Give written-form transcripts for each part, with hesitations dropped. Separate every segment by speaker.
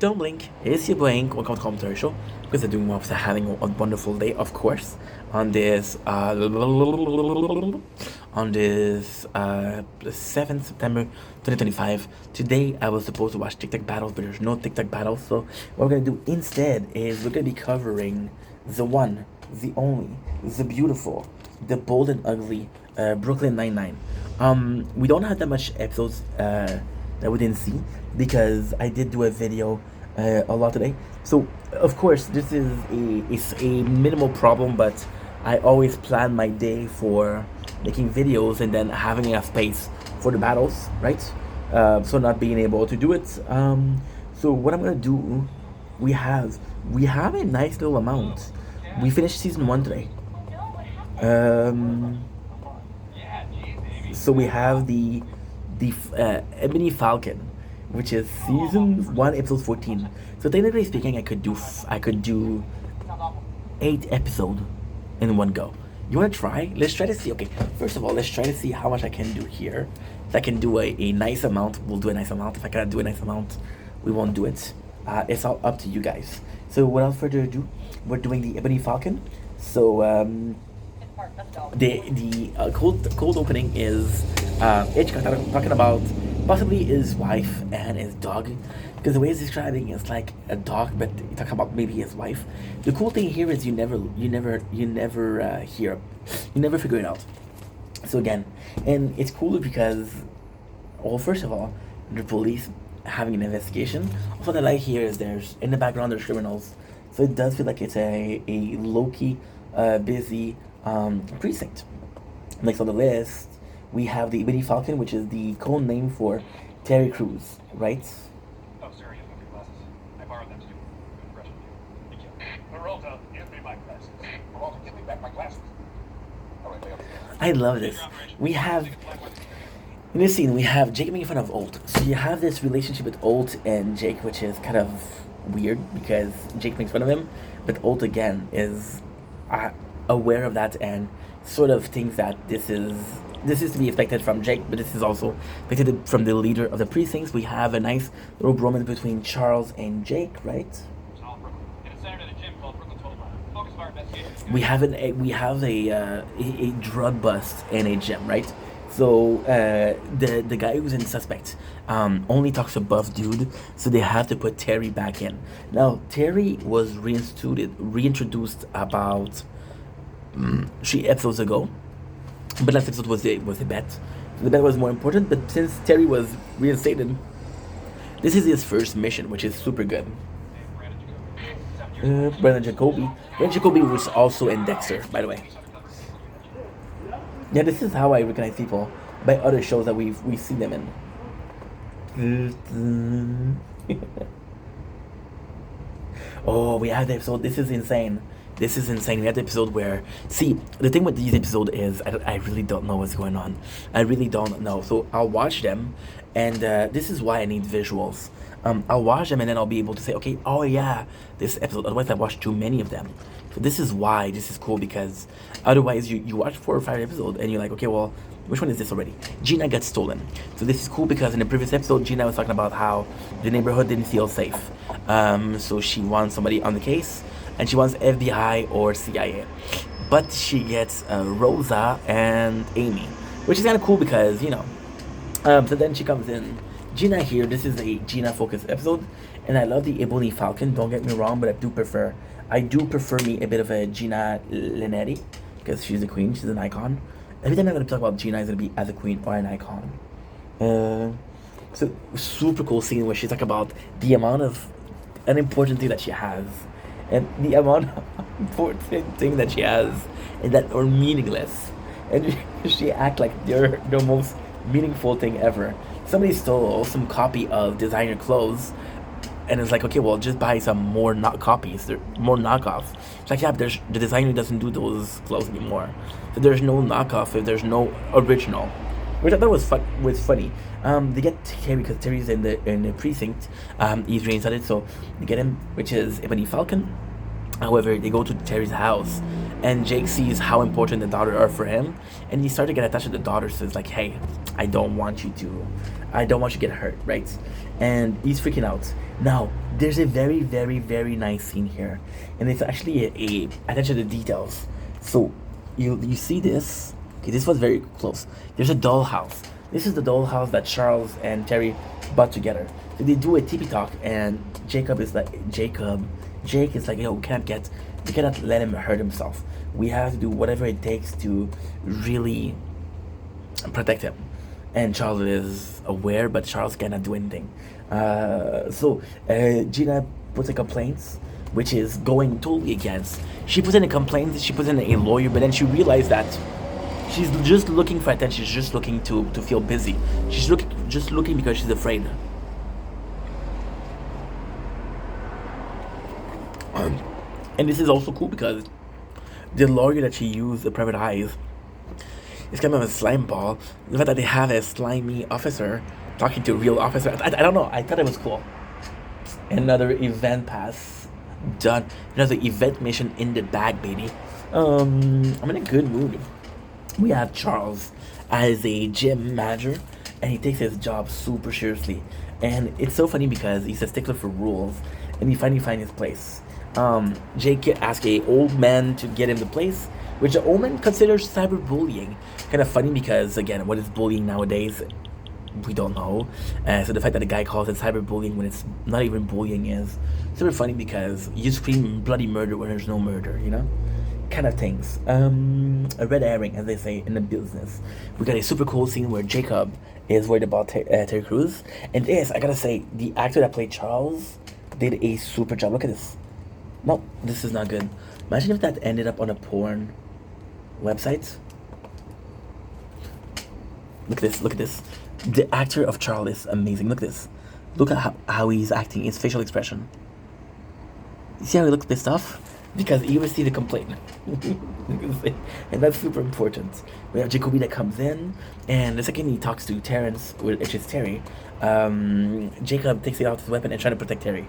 Speaker 1: Don't blink. It's your blink. Welcome to Commentary Show. Because I'm doing well, because having a wonderful day, of course, on this 7th September 2025. Today I was supposed to watch TikTok battles, but there's no TikTok battles. So what we're gonna do instead is we're gonna be covering the one, the only, the beautiful, the bold and ugly Brooklyn Nine-Nine. We don't have that much episodes that we didn't see because I did do a video a lot today. So of course this is a minimal problem, but I always plan my day for making videos and then having enough space for the battles, right? So not being able to do it. So what I'm gonna do, we have a nice little amount. We finished season 1 today. So we have the Ebony Falcon, which is season 1, episode 14. So technically speaking, I could do 8 episodes in one go. You wanna try? Let's try to see. Okay, first of all, let's try to see how much I can do here. If I can do a nice amount, we'll do a nice amount. If I cannot do a nice amount, we won't do it. It's all up to you guys. So without further ado, we're doing the Ebony Falcon. So the cold opening is Hitchcock talking about possibly his wife and his dog, because the way he's describing is like a dog, but you talk about maybe his wife. The cool thing here is you never figure it out. So again, and it's cool because, well, first of all, the police having an investigation. Also, what I like here is there's in the background there's criminals, so it does feel like it's a low-key busy precinct. Next on the list, we have the Ebony Falcon, which is the code name for Terry Crews, right?
Speaker 2: Oh, sorry, you have your glasses. I borrowed them to do an impression of you. Thank you. Peralta, give me my glasses. Peralta, give me back my glasses. All right,
Speaker 1: I love this. We have, in this scene, we have Jake making fun of Olt. So you have this relationship with Olt and Jake, which is kind of weird because Jake makes fun of him, but Olt again is aware of that and sort of thinks that this is to be expected from Jake, but this is also expected from the leader of the precincts. We have a nice little romance between Charles and Jake, right? We have a drug bust in a gym, right? So the guy who's in suspect only talks to Buff Dude, so they have to put Terry back in. Now Terry was reintroduced about 3 episodes ago, but last episode was a bet. So the bet was more important, but since Terry was reinstated, this is his first mission, which is super good. Brandon Jacoby was also in Dexter, by the way. Yeah, this is how I recognize people by other shows that we've seen them in. Oh, we have the episode. This is insane. We had the episode where, see, the thing with these episodes is I really don't know what's going on. I really don't know. So I'll watch them, and this is why I need visuals. I'll watch them and then I'll be able to say, okay, oh yeah, this episode. Otherwise, I watched too many of them. So this is why this is cool, because otherwise you watch 4 or 5 episodes and you're like, okay, well, which one is this already? Gina got stolen. So this is cool because in the previous episode, Gina was talking about how the neighborhood didn't feel safe. So she wants somebody on the case, and she wants FBI or CIA. But she gets Rosa and Amy, which is kind of cool because, you know. So then she comes in. Gina here, this is a Gina-focused episode, and I love the Ebony Falcon, don't get me wrong, but I do prefer me a bit of a Gina Linetti, because she's a queen, she's an icon. Every time I'm going to talk about Gina, it's going to be as a queen or an icon. So, super cool scene where she's talking about the amount of unimportant thing that she has, and the amount of important thing that she has, and that are meaningless. And she act like they're the most meaningful thing ever. Somebody stole some copy of designer clothes, and it's like, okay, well, just buy some more copies. There more knockoffs. It's like, yeah, but the designer doesn't do those clothes anymore. So there's no knockoff if there's no original, which I thought was funny. They get Terry because Terry's in the precinct. He's reinstated, so they get him, which is Ebony Falcon. However, they go to Terry's house, and Jake sees how important the daughter are for him, and he starts to get attached to the daughter. So it's like, hey, I don't want you to, I don't want you to get hurt, right? And he's freaking out. Now, there's a very, very, very nice scene here, and it's actually a attention to details. So you see this. Okay, this was very close. There's a dollhouse. This is the dollhouse that Charles and Terry bought together. So they do a tippy talk, and Jake is like, yo, we cannot let him hurt himself. We have to do whatever it takes to really protect him. And Charles is aware, but Charles cannot do anything. Gina puts in complaints, which is going totally against. She puts in a complaint, she puts in a lawyer, but then she realized that she's just looking for attention. She's just looking to feel busy. She's just looking because she's afraid. And this is also cool because the lawyer that she used, the private eyes, is kind of a slime ball. The fact that they have a slimy officer talking to a real officer, I don't know. I thought it was cool. Another event pass done. Another event mission in the bag, baby. I'm in a good mood. We have Charles as a gym manager, and he takes his job super seriously. And it's so funny because he's a stickler for rules, and he finally finds his place. Jake asks a old man to get him the place, which the old man considers cyberbullying. Kind of funny because, again, what is bullying nowadays? We don't know. So the fact that the guy calls it cyberbullying when it's not even bullying is super funny because you scream bloody murder when there's no murder, you know? Kind of things. A red herring, as they say in the business. We got a super cool scene where Jacob is worried about Terry Crews. And yes, I gotta say, the actor that played Charles did a super job. Look at this. No, this is not good. Imagine if that ended up on a porn website. Look at this, look at this. The actor of Charles is amazing. Look at this. Look at how he's acting, his facial expression. You see how he looks pissed off? Because he received a complaint. And that's super important. We have Jacoby that comes in, and the second he talks to Terrence, which is Terry, Jacob takes out his weapon and trying to protect Terry,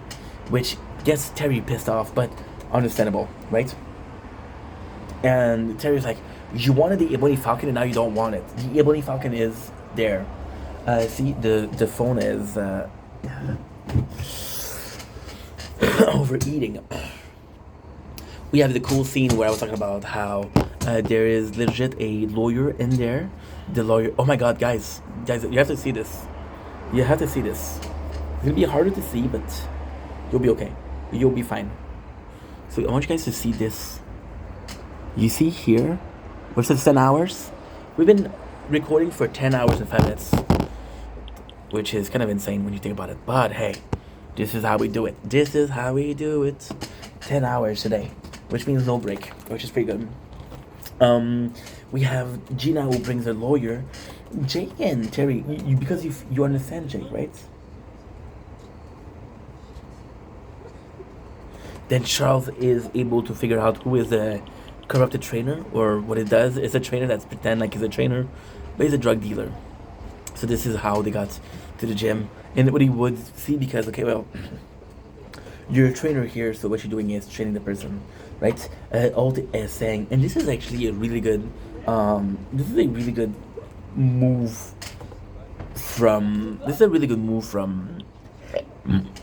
Speaker 1: which gets Terry pissed off, but understandable, right? And Terry's like, you wanted the Ebony Falcon and now you don't want it. The Ebony Falcon is there. See, the phone is overeating. We have the cool scene where I was talking about how there is legit a lawyer in there. The lawyer, oh my god, guys, you have to see this. You have to see this. It's gonna be harder to see, but you'll be okay. You'll be fine. So I want you guys to see this. You see here, where it says 10 hours? We've been recording for 10 hours and 5 minutes, which is kind of insane when you think about it. But hey, this is how we do it. This is how we do it. 10 hours today, which means no break, which is pretty good. We have Gina who brings a lawyer. Jake and Terry, because you understand Jake, right? Then Charles is able to figure out who is the corrupted trainer, or what it does is a trainer that's pretend like he's a trainer, but he's a drug dealer. So this is how they got to the gym. And what he would see, because, okay, well, you're a trainer here, so what you're doing is training the person, right? Alt is saying, and this is actually a really good, move from,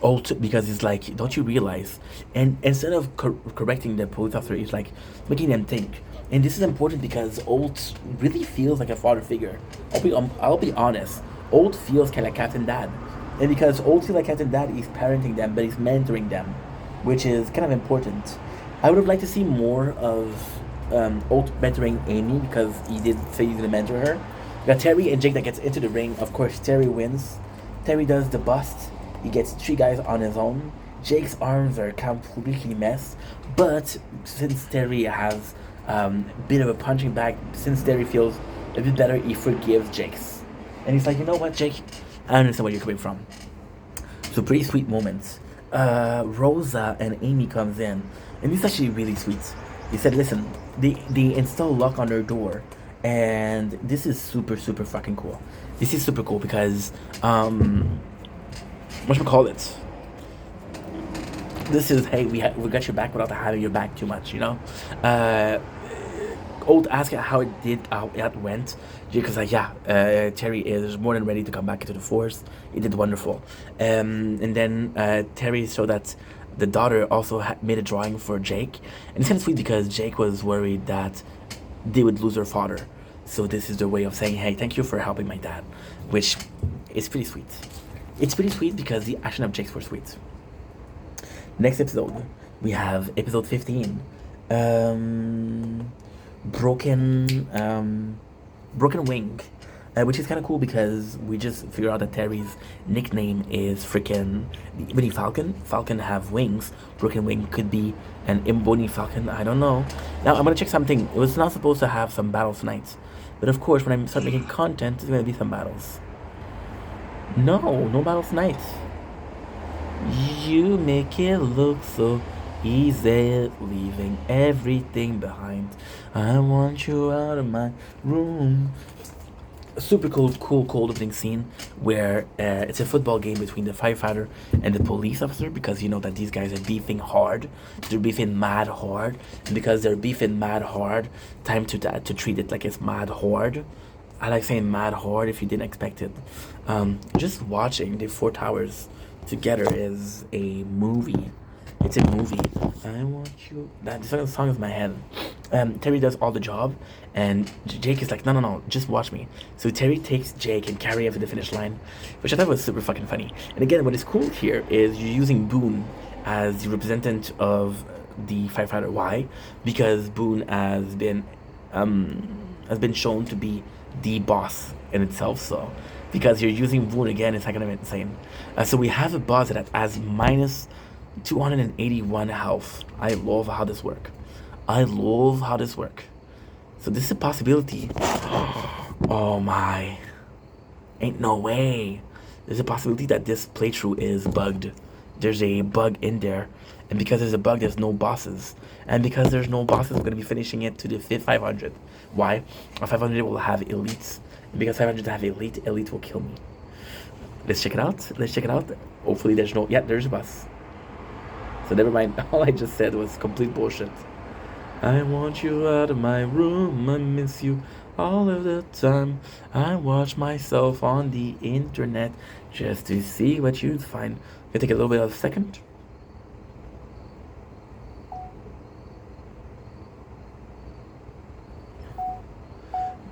Speaker 1: Alt, because he's like, don't you realize? And instead of correcting the police officer, he's like making them think. And this is important because Alt really feels like a father figure. I'll be honest. Alt feels kind of like Captain Dad, and because Alt feels like Captain Dad, he's parenting them, but he's mentoring them, which is kind of important. I would have liked to see more of Alt mentoring Amy, because he did say he's gonna mentor her. We got Terry and Jake that gets into the ring. Of course, Terry wins. Terry does the bust. He gets 3 guys on his own. Jake's arms are completely messed, but since Terry has a bit of a punching bag, since Terry feels a bit better, he forgives Jake's. And he's like, you know what, Jake? I understand where you're coming from. So pretty sweet moments. Rosa and Amy comes in, and this is actually really sweet. He said, listen, they install lock on their door, and this is super, super fucking cool. This is super cool because, whatchamacallit? This is, hey, we got your back without having your back too much, you know. Uh, Old ask how it went. Jake was like, yeah, Terry is more than ready to come back into the force. He did wonderful. And then Terry showed that the daughter also made a drawing for Jake, and it's kind of sweet because Jake was worried that they would lose their father. So this is their way of saying, hey, thank you for helping my dad, which is pretty sweet. It's pretty sweet because the action of Jake's were sweet. Next episode, we have episode 15. Broken Broken Wing, which is kind of cool because we just figure out that Terry's nickname is freaking Ebony Falcon. Falcon have wings. Broken Wing could be an Ebony Falcon. I don't know. Now I'm gonna check something. It was not supposed to have some battles tonight, but of course when I start making content, there's gonna be some battles. No battles tonight. You make it look so easy, leaving everything behind. I want you out of my room. Super cool cold opening scene where it's a football game between the firefighter and the police officer, because you know that these guys are beefing hard. They're beefing mad hard, and because they're beefing mad hard, time to treat it like it's mad hard. I like saying mad hard if you didn't expect it. Just watching the Four Towers together is a movie. It's a movie. I want you. That song is in my head. Terry does all the job, and Jake is like, no, just watch me. So Terry takes Jake and carry him to the finish line, which I thought was super fucking funny. And again, what is cool here is you're using Boone as the representative of the firefighter. Why? Because Boone has been shown to be the boss in itself. So because you're using Boone again, it's not gonna be insane. So we have a boss that has minus 281 health. I love how this work. So this is a possibility. Oh my. Ain't no way. There's a possibility that this playthrough is bugged. There's a bug in there. And because there's a bug, there's no bosses. And because there's no bosses, I'm going to be finishing it to the 500. Why? 500 will have elites. And because 500 have elite will kill me. Let's check it out. Hopefully there's no... Yeah, there's a boss. So never mind. All I just said was complete bullshit. I want you out of my room. I miss you all of the time. I watch myself on the internet just to see what you'd find. Gonna take a little bit of a second.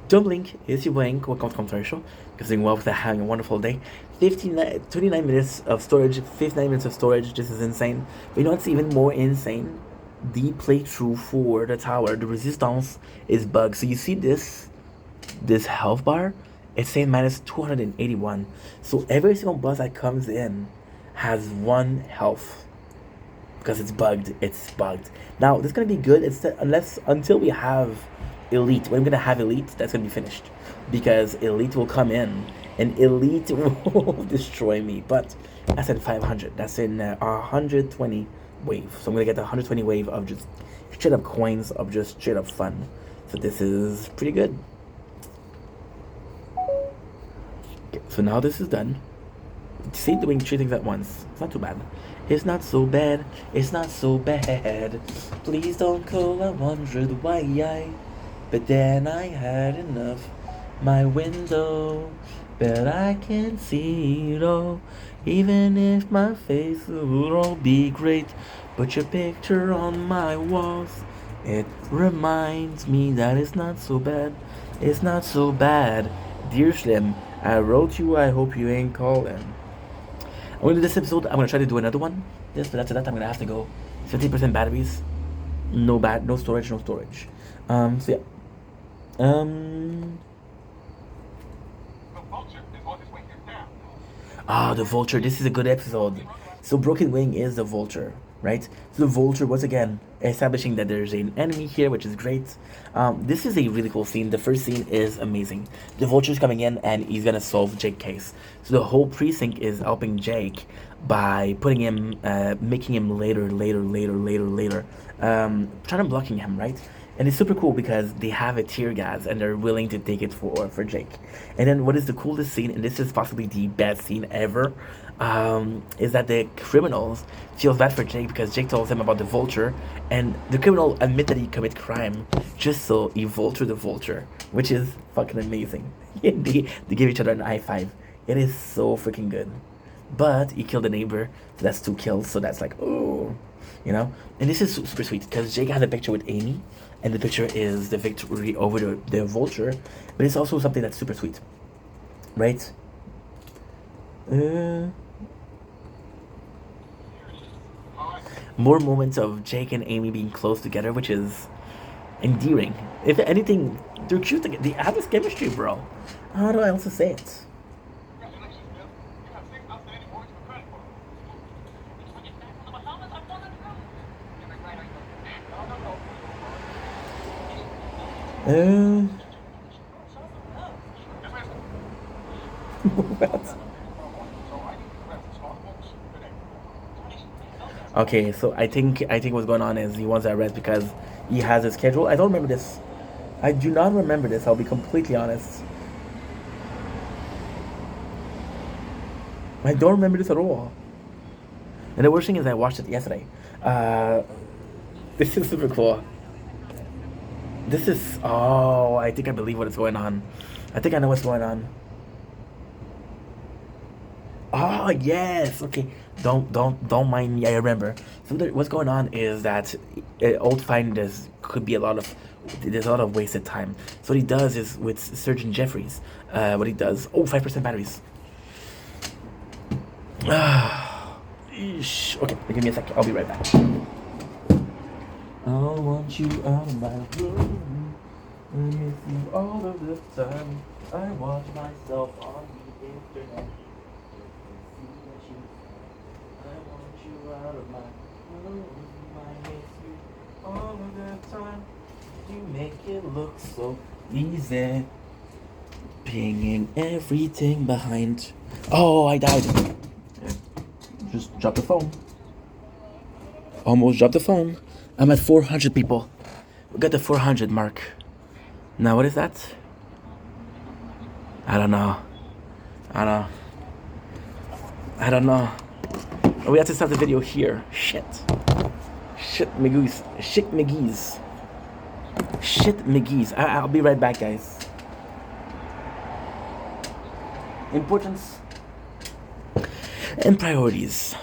Speaker 1: Don't blink, it's your blank. Welcome to Controversial. Because doing well with having a wonderful day. 29 minutes of storage. 59 minutes of storage. This is insane. But you know what's even more insane? The playthrough for the tower, the resistance is bugged. So you see this health bar, it's saying minus 281. So every single boss that comes in has 1 health because it's bugged. Now this is gonna be good. Until we have elite. When we're gonna have elite, that's gonna be finished, because elite will come in and elite will destroy me. But that's at 500. That's in 120 wave. So I'm gonna get the 120 wave of just straight up coins, of just straight up fun. So this is pretty good. Okay, so now this is done. See, doing 3 things at once. It's not too bad. It's not so bad. Please don't call. I wondered why but then I had enough. My window, but I can see it all. Even if my face would all be great, but your picture on my walls, it reminds me that it's not so bad. Dear Slim, I wrote you, I hope you ain't calling. I'm gonna do this episode. I'm gonna try to do another one. But after that I'm gonna have to go 50% batteries. No storage. So yeah.
Speaker 2: The vulture is on his way here now.
Speaker 1: The vulture. This is a good episode. So Broken Wing is the vulture, right? So the vulture, once again, establishing that there's an enemy here, which is great. This is a really cool scene. The first scene is amazing. The vulture's coming in and he's gonna solve Jake's case. So the whole precinct is helping Jake by putting him, making him later, trying to blocking him, right? And it's super cool because they have a tear gas and they're willing to take it for Jake. And then what is the coolest scene, and this is possibly the best scene ever, is that the criminals feels bad for Jake because Jake tells him about the vulture, and the criminal admit that he commit crime just so he vulture the vulture, which is fucking amazing. They give each other an high five. It is so freaking good. But he killed the neighbor, so that's 2 kills. So that's like, oh, you know. And this is super sweet because Jake has a picture with Amy, and the picture is the victory over the vulture. But it's also something that's super sweet, right? More moments of Jake and Amy being close together, which is endearing. If anything, they're cute together. They have this chemistry, bro. How do I also say it?
Speaker 2: Congratulations, Bill. You have 6 outstanding points for credit for. When you back from the Bahamas, I'm gonna do. You're right,
Speaker 1: Uh,
Speaker 2: no.
Speaker 1: what? Okay, so I think what's going on is he wants that rest because he has a schedule. I don't remember this. I do not remember this. I'll be completely honest. I don't remember this at all. And the worst thing is I watched it yesterday. This is super cool. This is I think I believe what is going on. I think I know what's going on. Oh yes, okay. Don't mind me. I remember. So what's going on is that old finders could be there's a lot of wasted time. So what he does is with Surgeon Jeffries, what he does. Oh, 5% batteries. Eesh. Okay, give me a second. I'll be right back. I want you out of my room. I miss you all of the time. I watch myself on the internet. I want you out of my room. I miss you all of the time. You make it look so easy. Pinging everything behind. Oh, I died. Just dropped the phone. Almost dropped the phone. I'm at 400 people. We got the 400 mark. Now what is that? I don't know. I don't know. We have to start the video here. Shit McGee's. I'll be right back, guys. Importance and priorities.